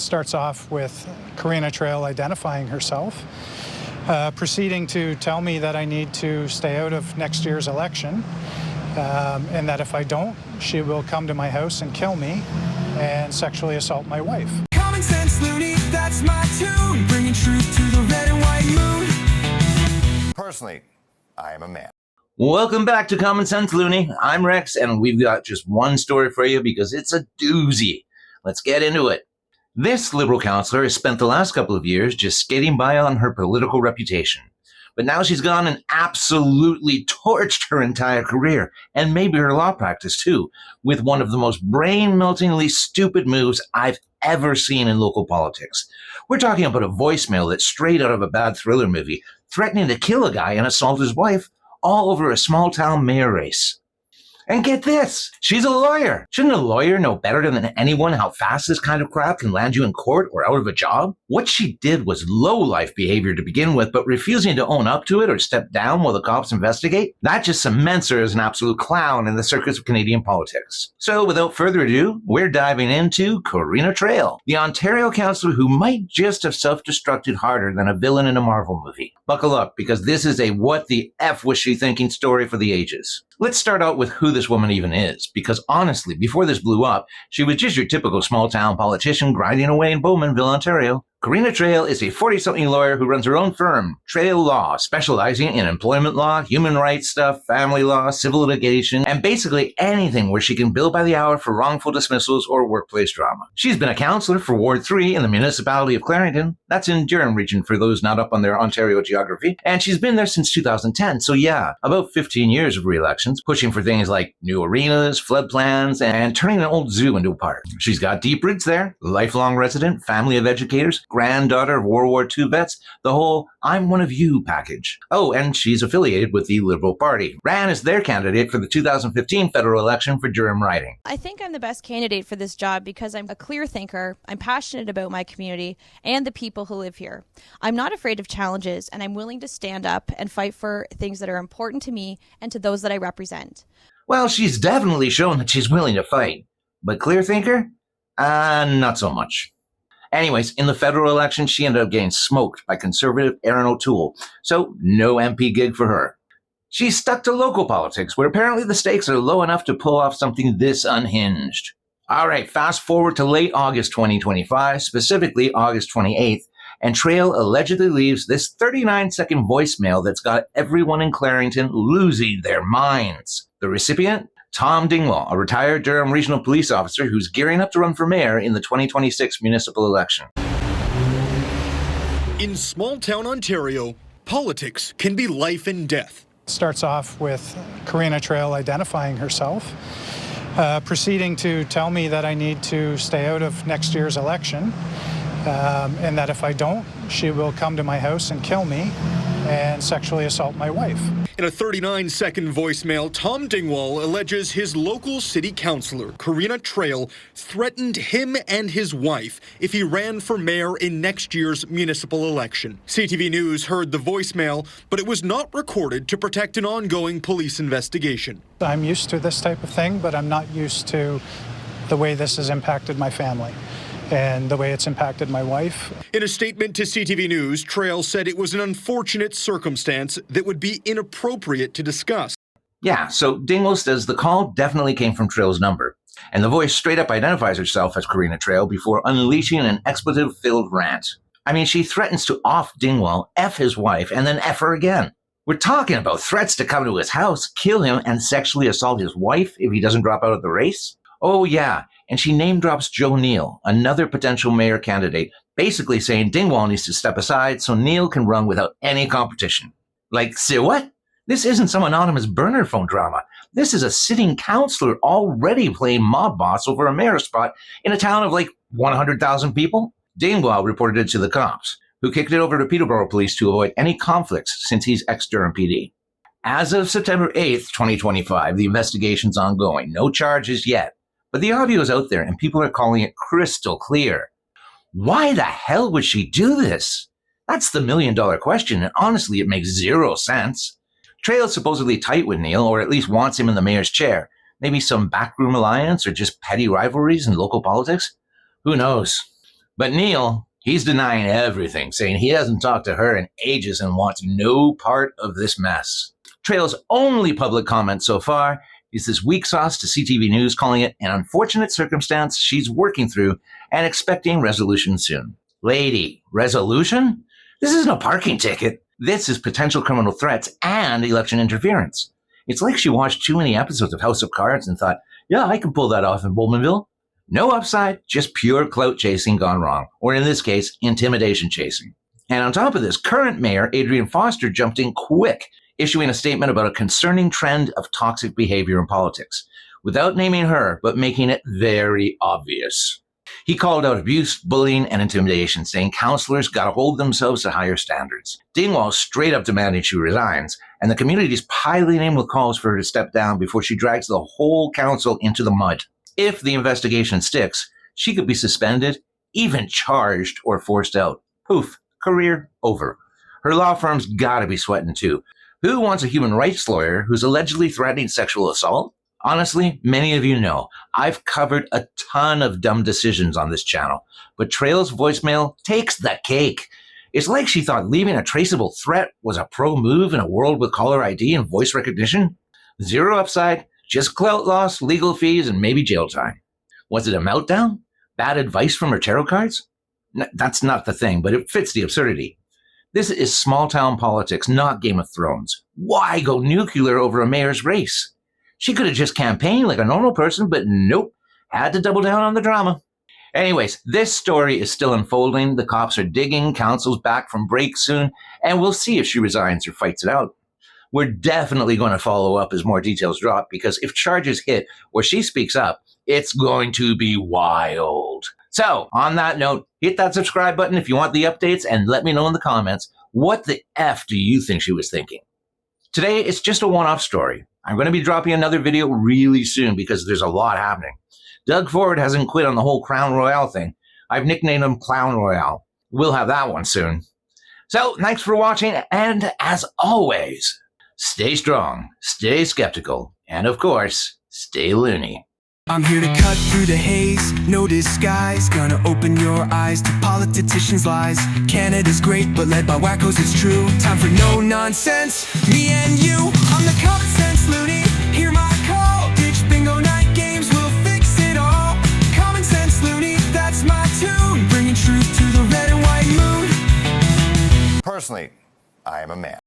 starts off with Karina Trail identifying herself, proceeding to tell me that I need to stay out of next year's election, and that if I don't, she will come to my house and kill me and sexually assault my wife. Common sense loony, that's my tune, bringing truth to the red and white moon. Personally, I am a man. Welcome back to Common Sense Loony. I'm Rex, and we've got just one story for you because it's a doozy. Let's get into it. This Liberal councillor has spent the last couple of years just skating by on her political reputation. But now she's gone and absolutely torched her entire career, and maybe her law practice too, with one of the most brain-meltingly stupid moves I've ever seen in local politics. We're talking about a voicemail that's straight out of a bad thriller movie, threatening to kill a guy and assault his wife, all over a small-town mayor race. And get this, she's a lawyer. Shouldn't a lawyer know better than anyone how fast this kind of crap can land you in court or out of a job? What she did was low-life behavior to begin with, but refusing to own up to it or step down while the cops investigate, that just cements her as an absolute clown in the circus of Canadian politics. So without further ado, we're diving into Karina Trail, the Ontario councillor who might just have self-destructed harder than a villain in a Marvel movie. Buckle up, because this is a what the F was she thinking story for the ages. Let's start out with who this woman even is, because honestly, before this blew up, she was just your typical small-town politician grinding away in Bowmanville, Ontario. Karina Trail is a 40-something lawyer who runs her own firm, Trail Law, specializing in employment law, human rights stuff, family law, civil litigation, and basically anything where she can bill by the hour for wrongful dismissals or workplace drama. She's been a councillor for Ward 3 in the municipality of Clarington. That's in Durham region for those not up on their Ontario geography. And she's been there since 2010, so yeah, about 15 years of re-elections, pushing for things like new arenas, flood plans, and turning an old zoo into a park. She's got deep roots there, lifelong resident, family of educators, granddaughter of World War II vets, the whole I'm one of you package. Oh, and she's affiliated with the Liberal Party. Ran as their candidate for the 2015 federal election for Durham riding. I think I'm the best candidate for this job because I'm a clear thinker, I'm passionate about my community and the people who live here. I'm not afraid of challenges, and I'm willing to stand up and fight for things that are important to me and to those that I represent. Well, she's definitely shown that she's willing to fight. But clear thinker? Not so much. Anyways, in the federal election, she ended up getting smoked by Conservative Erin O'Toole, so no MP gig for her. She's stuck to local politics, where apparently the stakes are low enough to pull off something this unhinged. Alright, fast forward to late August 2025, specifically August 28th, and Trail allegedly leaves this 39-second voicemail that's got everyone in Clarington losing their minds. The recipient? Tom Dingwall, a retired Durham Regional Police officer who's gearing up to run for mayor in the 2026 municipal election. In small-town Ontario, politics can be life and death. Starts off with Karina Trail identifying herself, proceeding to tell me that I need to stay out of next year's election, and that if I don't, she will come to my house and kill me and sexually assault my wife. In a 39-second voicemail, Tom Dingwall alleges his local city councillor, Karina Trail, threatened him and his wife if he ran for mayor in next year's municipal election. CTV News heard the voicemail, but it was not recorded to protect an ongoing police investigation. I'm used to this type of thing, but I'm not used to the way this has impacted my family and the way it's impacted my wife. In a statement to CTV News, Trail said it was an unfortunate circumstance that would be inappropriate to discuss. Yeah, so Dingwall says the call definitely came from Trail's number, and the voice straight up identifies herself as Karina Trail before unleashing an expletive-filled rant. I mean, she threatens to off Dingwall, F his wife, and then F her again. We're talking about threats to come to his house, kill him, and sexually assault his wife if he doesn't drop out of the race? Oh yeah, and she name drops Joe Neal, another potential mayor candidate, basically saying Dingwall needs to step aside so Neal can run without any competition. Like, say what? This isn't some anonymous burner phone drama. This is a sitting councillor already playing mob boss over a mayor spot in a town of like 100,000 people. Dingwall reported it to the cops, who kicked it over to Peterborough Police to avoid any conflicts since he's ex-Durham PD. As of September 8th, 2025, the investigation's ongoing. No charges yet. But the audio is out there and people are calling it crystal clear. Why the hell would she do this? That's the million-dollar question, and honestly, it makes zero sense. Trail's supposedly tight with Neal, or at least wants him in the mayor's chair. Maybe some backroom alliance or just petty rivalries in local politics? Who knows? But Neil, he's denying everything, saying he hasn't talked to her in ages and wants no part of this mess. Trail's only public comment so far is this weak sauce to CTV News, calling it an unfortunate circumstance she's working through and expecting resolution soon. Lady, resolution? This isn't a parking ticket. This is potential criminal threats and election interference. It's like she watched too many episodes of House of Cards and thought, yeah, I can pull that off in Bowmanville. No upside, just pure clout chasing gone wrong. Or in this case, intimidation chasing. And on top of this, current mayor Adrian Foster jumped in quick, issuing a statement about a concerning trend of toxic behavior in politics, without naming her, but making it very obvious. He called out abuse, bullying, and intimidation, saying councillors got to hold themselves to higher standards. Dingwall straight up demanding she resigns, and the community's piling in with calls for her to step down before she drags the whole council into the mud. If the investigation sticks, she could be suspended, even charged, or forced out. Poof, career over. Her law firm's got to be sweating too. Who wants a human rights lawyer who's allegedly threatening sexual assault? Honestly, many of you know, I've covered a ton of dumb decisions on this channel, but Trail's voicemail takes the cake. It's like she thought leaving a traceable threat was a pro move in a world with caller ID and voice recognition. Zero upside, just clout loss, legal fees, and maybe jail time. Was it a meltdown? Bad advice from her tarot cards? That's not the thing, but it fits the absurdity. This is small-town politics, not Game of Thrones. Why go nuclear over a mayor's race? She could have just campaigned like a normal person, but nope, had to double down on the drama. Anyways, this story is still unfolding. The cops are digging, council's back from break soon, and we'll see if she resigns or fights it out. We're definitely going to follow up as more details drop, because if charges hit or she speaks up, it's going to be wild. So, on that note, hit that subscribe button if you want the updates, and let me know in the comments, what the F do you think she was thinking? Today, it's just a one-off story. I'm going to be dropping another video really soon because there's a lot happening. Doug Ford hasn't quit on the whole Crown Royale thing. I've nicknamed him Clown Royale. We'll have that one soon. So, thanks for watching, and as always, stay strong, stay skeptical, and of course, stay loony. I'm here to cut through the haze, no disguise. Gonna open your eyes to politicians' lies. Canada's great, but led by wackos, it's true. Time for no nonsense, me and you. I'm the common sense loony, hear my call. Ditch bingo night games, we'll fix it all. Common sense loony, that's my tune. Bringing truth to the red and white moon. Personally, I am a man.